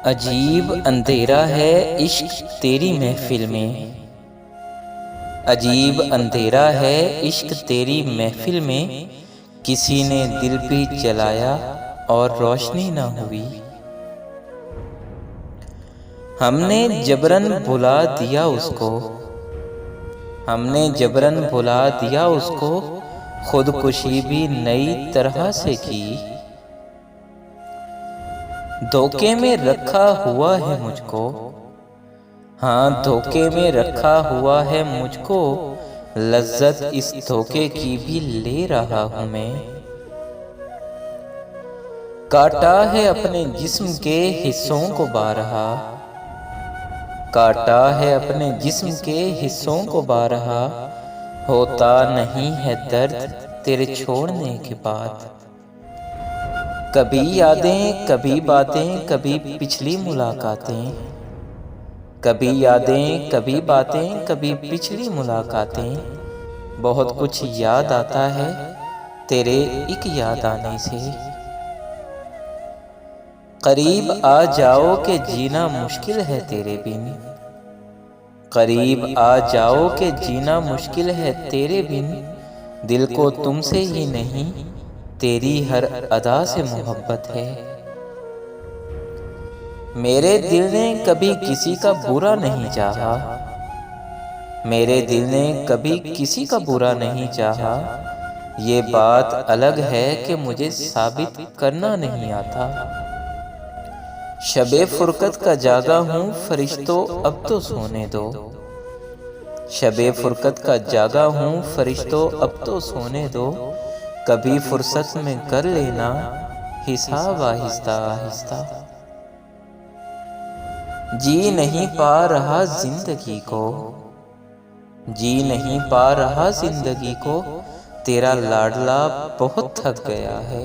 عجیب اندھیرا ہے عشق تیری محفل میں، عجیب اندھیرا ہے عشق تیری محفل میں، کسی نے دل بھی جلایا اور روشنی نہ ہوئی۔ ہم نے جبرن بھلا دیا اس کو، ہم نے جبرن بھلا دیا اس کو، خودکشی بھی نئی طرح سے کی۔ دھوکے میں رکھا ہوا ہے مجھ کو، ہاں دھوکے میں رکھا ہوا ہے مجھ کو، لذت اس دھوکے کی بھی لے رہا ہوں میں۔ کاٹا ہے اپنے جسم کے حصوں کو بارہا، کاٹا ہے اپنے جسم کے حصوں کو بارہا، ہوتا نہیں ہے درد تیرے چھوڑنے کے بعد۔ کبھی یادیں کبھی باتیں کبھی پچھلی ملاقاتیں، کبھی یادیں کبھی باتیں کبھی پچھلی ملاقاتیں، بہت کچھ یاد آتا ہے تیرے ایک یاد آنے سے۔ قریب آ جاؤ کہ جینا مشکل ہے تیرے بن، قریب آ جاؤ کہ جینا مشکل ہے تیرے بن، دل کو تم سے ہی نہیں تیری ہر ادا سے محبت ہے۔ میرے دل نے کبھی کسی کا برا نہیں چاہا، میرے دل نے کبھی کسی کا برا نہیں چاہا، یہ بات الگ ہے کہ مجھے ثابت کرنا نہیں آتا۔ شب فرقت کا جاگا ہوں فرشتوں اب تو سونے دو، شب فرقت کا جاگا ہوں فرشتوں اب تو سونے دو، کبھی فرصت میں کر لینا حساب آہستہ آہستہ۔ جی نہیں پا رہا زندگی کو، جی نہیں پا رہا زندگی کو، تیرا لاڈلا بہت تھک گیا ہے۔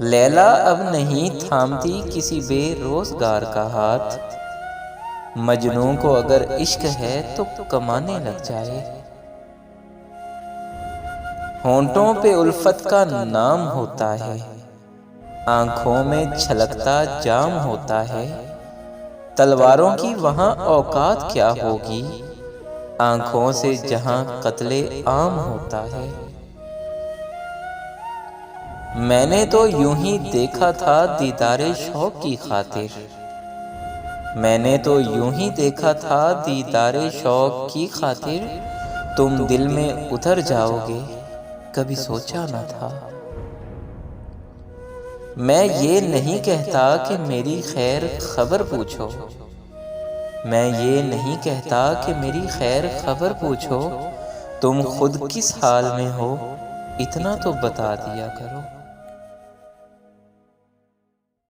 لیلا اب نہیں تھامتی کسی بے روزگار کا ہاتھ، مجنوں کو اگر عشق ہے تو کمانے لگ جائے۔ ہونٹوں پہ الفت کا نام ہوتا ہے، آنکھوں میں چھلکتا جام ہوتا ہے، تلواروں کی وہاں اوقات کیا ہوگی، آنکھوں سے جہاں قتل عام ہوتا ہے۔ میں نے تو یوں ہی دیکھا تھا دیدار شوق کی خاطر، میں نے تو یوں ہی دیکھا تھا دیدار شوق کی خاطر، تم دل میں اتر جاؤ گے کبھی سوچا نہ تھا۔ میں یہ نہیں کہتا کہ میری خیر خبر پوچھو، میں یہ نہیں کہتا کہ میری خیر خبر پوچھو، تم خود کس حال میں ہو اتنا تو بتا دیا کرو۔